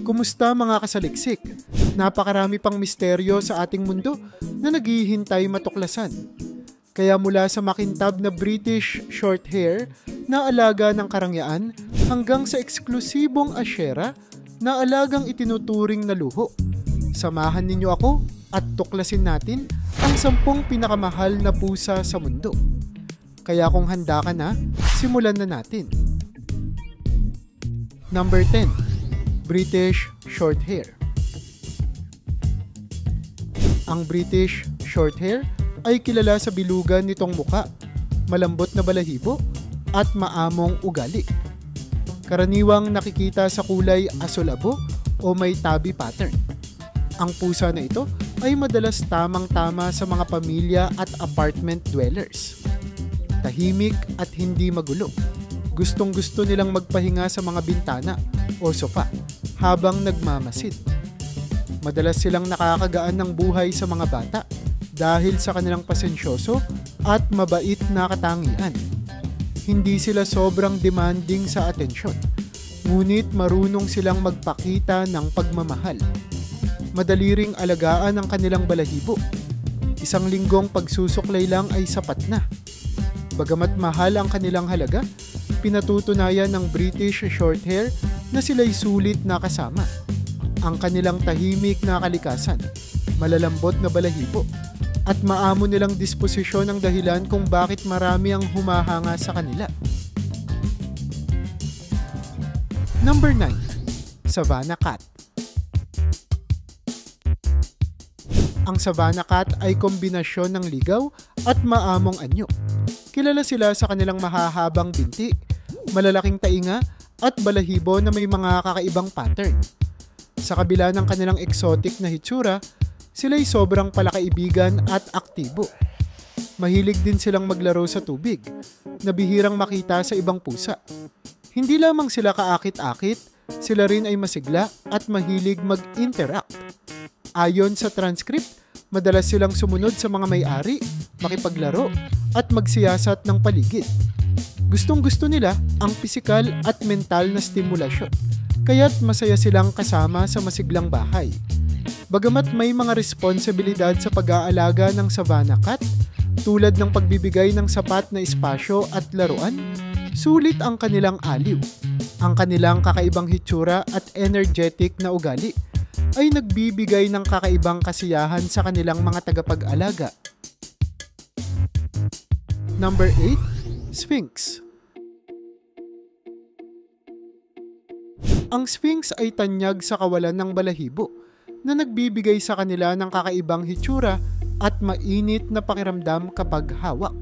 Kumusta mga kasaliksik? Napakarami pang misteryo sa ating mundo na naghihintay matuklasan. Kaya mula sa makintab na British Shorthair na alaga ng karangyaan hanggang sa eksklusibong asyera na alagang itinuturing na luho. Samahan ninyo ako at tuklasin natin ang 10 pinakamahal na pusa sa mundo. Kaya kung handa ka na, simulan na natin. Number 10. British Shorthair. Ang British Shorthair ay kilala sa bilugan nitong muka, malambot na balahibo, at maamong ugali. Karaniwang nakikita sa kulay asul-abo o may tabi pattern. Ang pusa na ito ay madalas tamang-tama sa mga pamilya at apartment dwellers. Tahimik at hindi magulo. Gustong-gusto nilang magpahinga sa mga bintana o sofa habang nagmamasid. Madalas silang nakakagaan ng buhay sa mga bata dahil sa kanilang pasensyoso at mabait na katangian. Hindi sila sobrang demanding sa atensyon, ngunit marunong silang magpakita ng pagmamahal. Madali ring alagaan ang kanilang balahibo. Isang linggong pagsusuklay lang ay sapat na. Bagamat mahal ang kanilang halaga, pinatutunayan ng British Shorthair na sila'y sulit na kasama. Ang kanilang tahimik na kalikasan, malalambot na balahibo, at maamo nilang disposisyon ang dahilan kung bakit marami ang humahanga sa kanila. Number 9. Savannah Cat. Ang Savannah Cat ay kombinasyon ng ligaw at maamong anyo. Kilala sila sa kanilang mahahabang binti, malalaking tainga at balahibo na may mga kakaibang pattern. Sa kabila ng kanilang exotic na hitsura, sila'y sobrang palakaibigan at aktibo. Mahilig din silang maglaro sa tubig, na bihirang makita sa ibang pusa. Hindi lamang sila kaakit-akit, sila rin ay masigla at mahilig mag-interact. Ayon sa transcript, madalas silang sumunod sa mga may-ari, makipaglaro, at magsiyasat ng paligid. Gustong-gusto nila ang pisikal at mental na stimulasyon, kaya't masaya silang kasama sa masiglang bahay. Bagamat may mga responsibilidad sa pag-aalaga ng Savannah Cat, tulad ng pagbibigay ng sapat na espasyo at laruan, sulit ang kanilang aliw. Ang kanilang kakaibang hitsura at energetic na ugali ay nagbibigay ng kakaibang kasiyahan sa kanilang mga tagapag-alaga. Number 8. Sphinx. Ang Sphinx ay tanyag sa kawalan ng balahibo na nagbibigay sa kanila ng kakaibang hitsura at mainit na pakiramdam kapag hawak.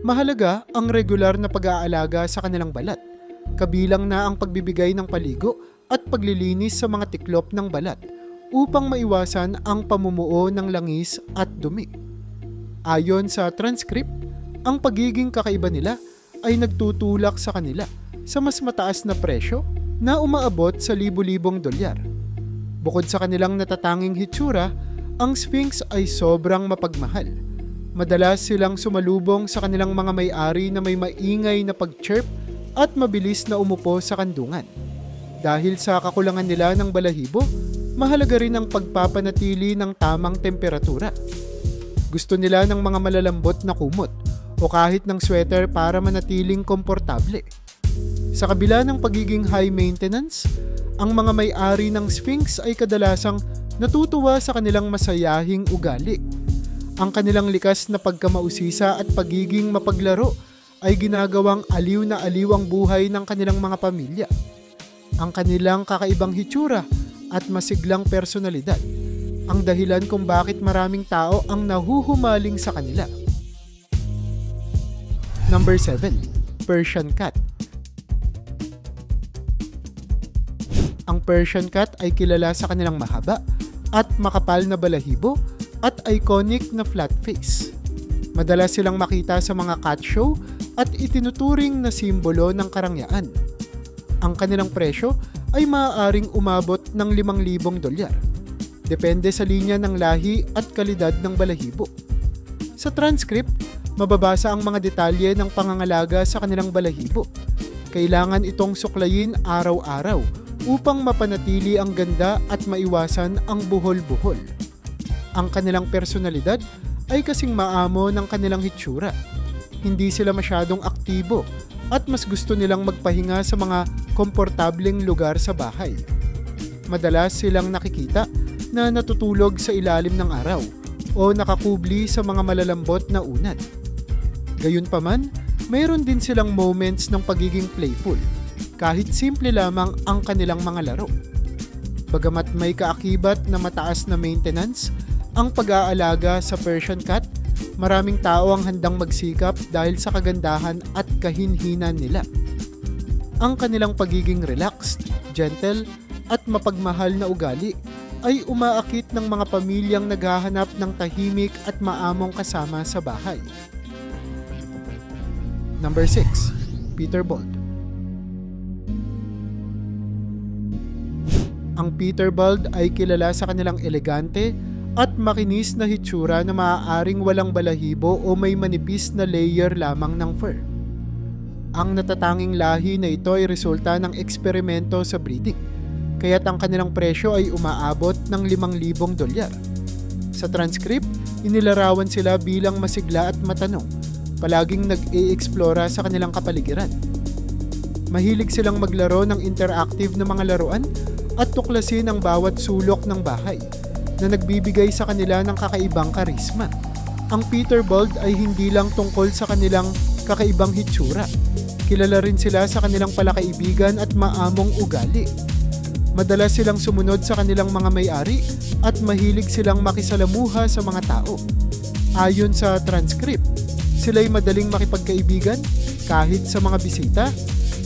Mahalaga ang regular na pag-aalaga sa kanilang balat, kabilang na ang pagbibigay ng paligo at paglilinis sa mga tiklop ng balat upang maiwasan ang pamumuo ng langis at dumi. Ayon sa transcript, ang pagiging kakaiba nila ay nagtutulak sa kanila sa mas mataas na presyo na umaabot sa libu-libong dolyar. Bukod sa kanilang natatanging hitsura, ang Sphinx ay sobrang mapagmahal. Madalas silang sumalubong sa kanilang mga may-ari na may maingay na pag-chirp at mabilis na umupo sa kandungan. Dahil sa kakulangan nila ng balahibo, mahalaga rin ang pagpapanatili ng tamang temperatura. Gusto nila ng mga malalambot na kumot o kahit ng sweater para manatiling komportable. Sa kabila ng pagiging high maintenance, ang mga may-ari ng Sphinx ay kadalasang natutuwa sa kanilang masayahing ugali. Ang kanilang likas na pagkamausisa at pagiging mapaglaro ay ginagawang aliw na aliw ang buhay ng kanilang mga pamilya. Ang kanilang kakaibang hitsura at masiglang personalidad ang dahilan kung bakit maraming tao ang nahuhumaling sa kanila. Number 7. Persian Cat. Ang Persian Cat ay kilala sa kanilang mahaba at makapal na balahibo at iconic na flat face. Madalas silang makita sa mga cat show at itinuturing na simbolo ng karangyaan. Ang kanilang presyo ay maaaring umabot ng 5,000 dolyar. Depende sa linya ng lahi at kalidad ng balahibo. Sa transcript, mababasa ang mga detalye ng pangangalaga sa kanilang balahibo. Kailangan itong suklayin araw-araw upang mapanatili ang ganda at maiwasan ang buhol-buhol. Ang kanilang personalidad ay kasing maamo ng kanilang hitsura. Hindi sila masyadong aktibo at mas gusto nilang magpahinga sa mga komportableng lugar sa bahay. Madalas silang nakikita na natutulog sa ilalim ng araw o nakakubli sa mga malalambot na unat. Gayunpaman, mayroon din silang moments ng pagiging playful, kahit simple lamang ang kanilang mga laro. Bagamat may kaakibat na mataas na maintenance ang pag-aalaga sa Persian cat, maraming tao ang handang magsikap dahil sa kagandahan at kahinhinan nila. Ang kanilang pagiging relaxed, gentle, at mapagmahal na ugali ay umaakit ng mga pamilyang naghahanap ng tahimik at maamong kasama sa bahay. Number 6. Peterbilt. Ang Peterbilt ay kilala sa kanilang elegante at makinis na hitsura na maaaring walang balahibo o may manipis na layer lamang ng fur. Ang natatanging lahi na ito ay resulta ng eksperimento sa breeding, kaya't ang kanilang presyo ay umaabot ng $5,000. Sa transcript, inilarawan sila bilang masigla at matanong, palaging nag-e-explora sa kanilang kapaligiran. Mahilig silang maglaro ng interactive na mga laruan at tuklasin ang bawat sulok ng bahay na nagbibigay sa kanila ng kakaibang karisma. Ang Peterbilt ay hindi lang tungkol sa kanilang kakaibang hitsura. Kilala rin sila sa kanilang palakaibigan at maamong ugali. Madalas silang sumunod sa kanilang mga may-ari at mahilig silang makisalamuha sa mga tao. Ayon sa transcript, sila'y madaling makipagkaibigan kahit sa mga bisita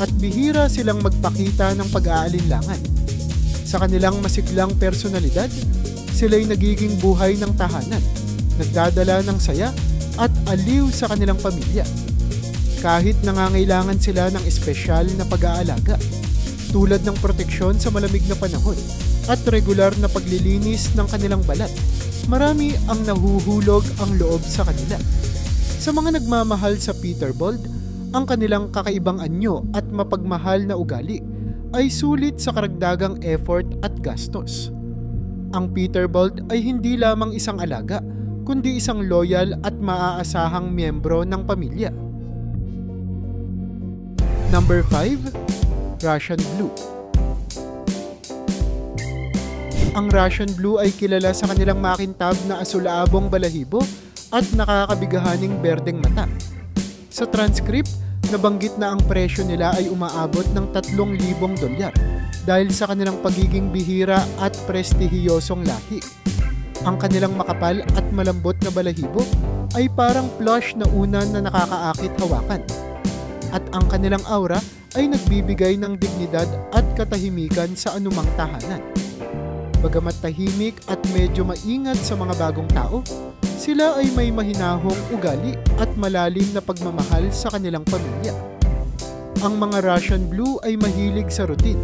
at bihira silang magpakita ng pag-aalinlangan. Sa kanilang masiglang personalidad, sila'y nagiging buhay ng tahanan, nagdadala ng saya at aliw sa kanilang pamilya. Kahit nangangailangan sila ng espesyal na pag-aalaga, tulad ng proteksyon sa malamig na panahon at regular na paglilinis ng kanilang balat, marami ang nahuhulog ang loob sa kanila. Sa mga nagmamahal sa Peterbilt, ang kanilang kakaibang anyo at mapagmahal na ugali ay sulit sa karagdagang effort at gastos. Ang Peterbilt ay hindi lamang isang alaga, kundi isang loyal at maaasahang miyembro ng pamilya. Number 5. Russian Blue. Ang Russian Blue ay kilala sa kanilang makintab na asul-abong balahibo at nakakabigahaning berdeng mata. Sa transcript, nabanggit na ang presyo nila ay umaabot ng $3,000 dahil sa kanilang pagiging bihira at prestihiyosong lahi. Ang kanilang makapal at malambot na balahibo ay parang plush na unan na nakakaakit hawakan. At ang kanilang aura ay nagbibigay ng dignidad at katahimikan sa anumang tahanan. Bagamat tahimik at medyo maingat sa mga bagong tao, sila ay may mahinahong ugali at malalim na pagmamahal sa kanilang pamilya. Ang mga Russian Blue ay mahilig sa routine.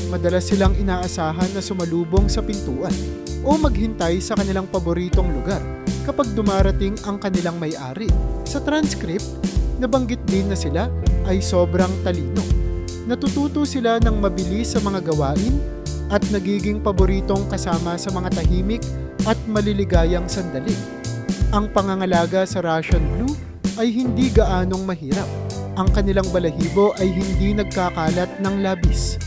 Madalas silang inaasahan na sumalubong sa pintuan o maghintay sa kanilang paboritong lugar kapag dumarating ang kanilang may-ari. Sa transcript, nabanggit din na sila ay sobrang talino. Natututo sila ng mabilis sa mga gawain at nagiging paboritong kasama sa mga tahimik at maliligayang sandali. Ang pangangalaga sa Russian Blue ay hindi gaanong mahirap. Ang kanilang balahibo ay hindi nagkakalat ng labis,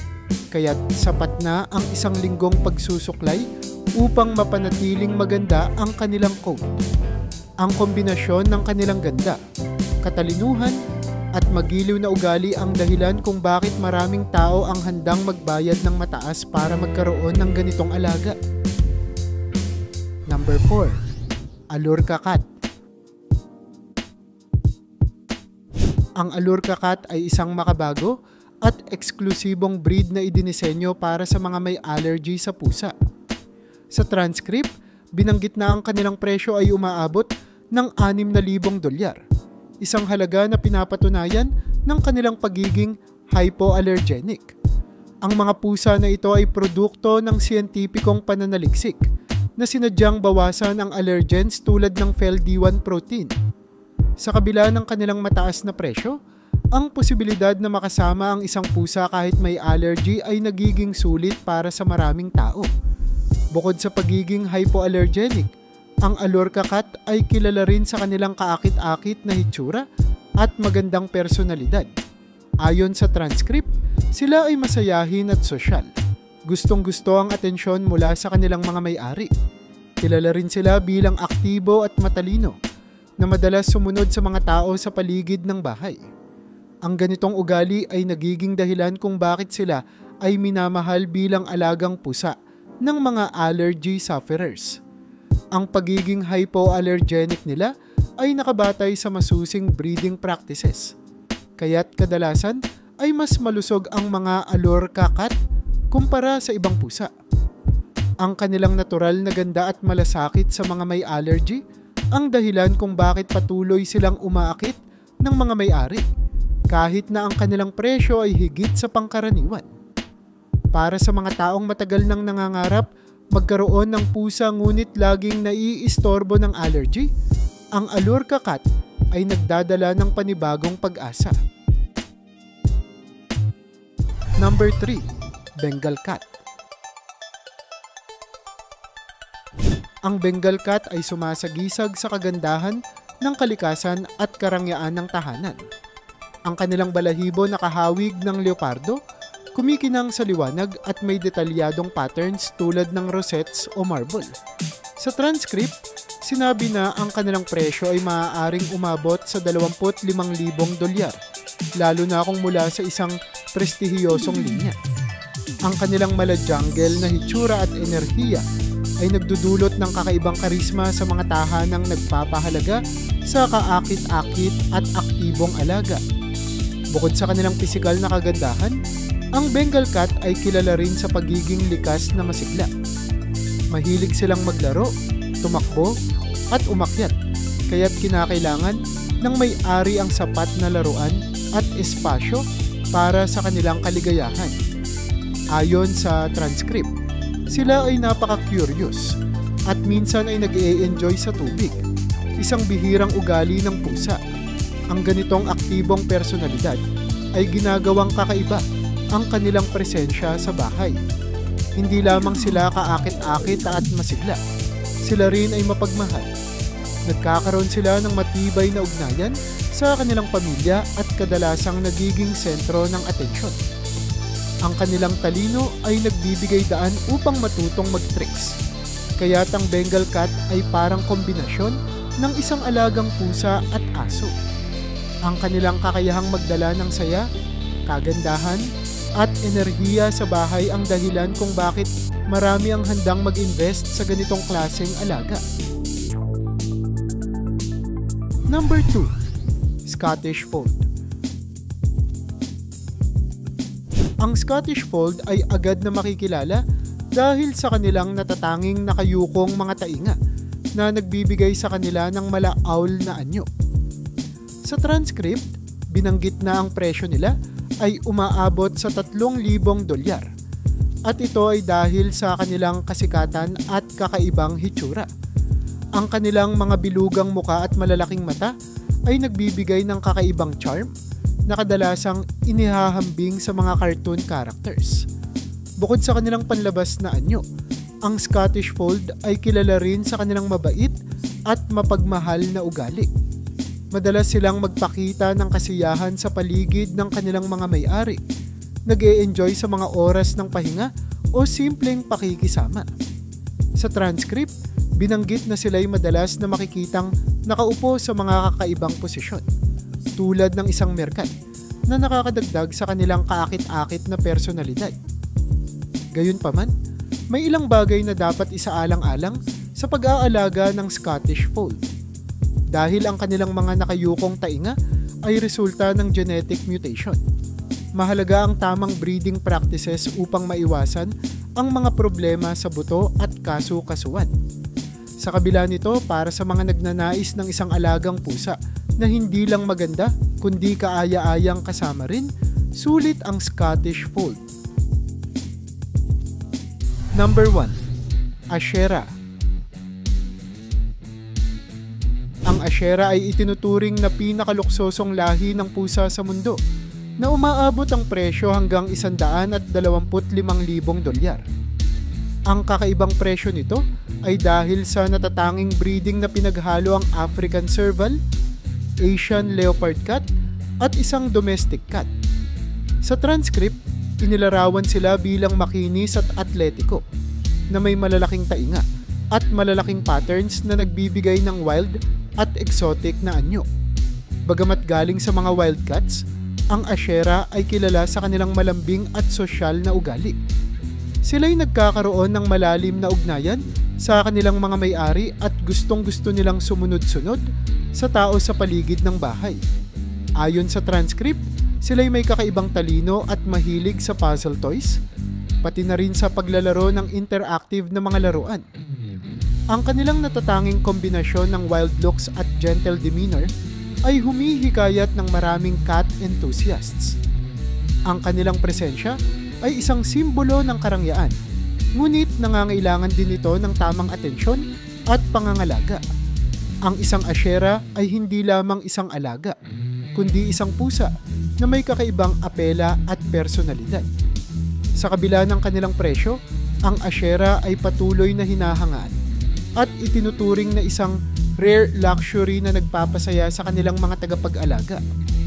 kaya't sapat na ang isang linggong pagsusuklay upang mapanatiling maganda ang kanilang coat. Ang kombinasyon ng kanilang ganda, katalinuhan, at magiliw na ugali ang dahilan kung bakit maraming tao ang handang magbayad ng mataas para magkaroon ng ganitong alaga. Number 4. Allurka Cat. Ang Allurka Cat ay isang makabago at eksklusibong breed na idinisenyo para sa mga may allergy sa pusa. Sa transcript, binanggit na ang kanilang presyo ay umaabot ng $6,000. Isang halaga na pinapatunayan ng kanilang pagiging hypoallergenic. Ang mga pusa na ito ay produkto ng siyentipikong pananaliksik na sinadyang bawasan ang allergens tulad ng FeLD1 protein. Sa kabila ng kanilang mataas na presyo, Ang posibilidad na makasama ang isang pusa kahit may allergy ay nagiging sulit para sa maraming tao. Bukod sa pagiging hypoallergenic, ang Allorca cat ay kilala rin sa kanilang kaakit-akit na hitsura at magandang personalidad. Ayon sa transcript, sila ay masayahin at sosyal. Gustong-gusto ang atensyon mula sa kanilang mga may-ari. Kilala rin sila bilang aktibo at matalino na madalas sumunod sa mga tao sa paligid ng bahay. Ang ganitong ugali ay nagiging dahilan kung bakit sila ay minamahal bilang alagang pusa ng mga allergy sufferers. Ang pagiging hypoallergenic nila ay nakabatay sa masusing breeding practices. Kaya't kadalasan ay mas malusog ang mga Allorca cat kumpara sa ibang pusa. Ang kanilang natural na ganda at malasakit sa mga may allergy ang dahilan kung bakit patuloy silang umaakit ng mga may-ari, kahit na ang kanilang presyo ay higit sa pangkaraniwan. Para sa mga taong matagal nang nangangarap magkaroon ng pusa ngunit laging naiistorbo ng allergy, ang Allorca cat ay nagdadala ng panibagong pag-asa. Number 3. Bengal cat. Ang Bengal cat ay sumasagisag sa kagandahan ng kalikasan at karangyaan ng tahanan. Ang kanilang balahibo nakahawig ng leopardo, kumikinang sa liwanag at may detalyadong patterns tulad ng rosettes o marble. Sa transcript, sinabi na ang kanilang presyo ay maaaring umabot sa $25,000, lalo na kung mula sa isang prestihiyosong linya. Ang kanilang mala-jungle na hitsura at enerhiya ay nagdudulot ng kakaibang karisma sa mga tahanang nagpapahalaga sa kaakit-akit at aktibong alaga. Bukod sa kanilang pisikal na kagandahan, ang Bengal cat ay kilala rin sa pagiging likas na masigla. Mahilig silang maglaro, tumakbo, at umakyat, kaya't kinakailangan ng may-ari ang sapat na laruan at espasyo para sa kanilang kaligayahan. Ayon sa transcript, sila ay napaka-curious at minsan ay nag-e-enjoy sa tubig, isang bihirang ugali ng pusa. Ang ganitong aktibong personalidad ay ginagawang kakaiba ang kanilang presensya sa bahay. Hindi lamang sila kaakit-akit at masigla, sila rin ay mapagmahal. Nagkakaroon sila ng matibay na ugnayan sa kanilang pamilya at kadalasang nagiging sentro ng atensyon. Ang kanilang talino ay nagbibigay daan upang matutong mag-tricks. Kaya't ang Bengal cat ay parang kombinasyon ng isang alagang pusa at aso. Ang kanilang kakayahang magdala ng saya, kagandahan, at enerhiya sa bahay ang dahilan kung bakit marami ang handang mag-invest sa ganitong klaseng alaga. Number 2. Scottish Fold. Ang Scottish Fold ay agad na makikilala dahil sa kanilang natatanging nakayukong mga tainga na nagbibigay sa kanila ng mala-owl na anyo. Sa transcript, binanggit na ang presyo nila ay umaabot sa $3,000 at ito ay dahil sa kanilang kasikatan at kakaibang hitsura. Ang kanilang mga bilugang muka at malalaking mata ay nagbibigay ng kakaibang charm na kadalasang inihahambing sa mga cartoon characters. Bukod sa kanilang panlabas na anyo, ang Scottish Fold ay kilala rin sa kanilang mabait at mapagmahal na ugali. Madalas silang magpakita ng kasiyahan sa paligid ng kanilang mga may-ari, nag-e-enjoy sa mga oras ng pahinga o simpleng pakikisama. Sa transcript, binanggit na sila'y madalas na makikitang nakaupo sa mga kakaibang posisyon, tulad ng isang meerkat na nakakadagdag sa kanilang kaakit-akit na personalidad. Gayunpaman, may ilang bagay na dapat isaalang-alang sa pag-aalaga ng Scottish Fold. Dahil ang kanilang mga nakayukong tainga ay resulta ng genetic mutation. Mahalaga ang tamang breeding practices upang maiwasan ang mga problema sa buto at kasu-kasuan. Sa kabila nito, para sa mga nagnanais ng isang alagang pusa na hindi lang maganda kundi kaaya-ayang kasama rin, sulit ang Scottish Fold. Number 1. Ashera. Ang Ashera ay itinuturing na pinakaluksosong lahi ng pusa sa mundo na umaabot ang presyo hanggang $125,000. Ang kakaibang presyo nito ay dahil sa natatanging breeding na pinaghalo ang African Serval, Asian Leopard Cat at isang domestic cat. Sa transcript, inilarawan sila bilang makinis at atletiko na may malalaking tainga at malalaking patterns na nagbibigay ng wild at exotic na anyo. Bagamat galing sa mga wildcats, ang Ashera ay kilala sa kanilang malambing at sosyal na ugali. Sila'y nagkakaroon ng malalim na ugnayan sa kanilang mga may-ari at gustong-gusto nilang sumunod-sunod sa tao sa paligid ng bahay. Ayon sa transcript, sila'y may kakaibang talino at mahilig sa puzzle toys, pati na rin sa paglalaro ng interactive na mga laruan. Ang kanilang natatanging kombinasyon ng wild looks at gentle demeanor ay humihikayat ng maraming cat enthusiasts. Ang kanilang presensya ay isang simbolo ng karangyaan, ngunit nangangailangan din ito ng tamang atensyon at pangangalaga. Ang isang Ashera ay hindi lamang isang alaga, kundi isang pusa na may kakaibang apela at personalidad. Sa kabila ng kanilang presyo, ang Ashera ay patuloy na hinahangaan at itinuturing na isang rare luxury na nagpapasaya sa kanilang mga tagapag-alaga.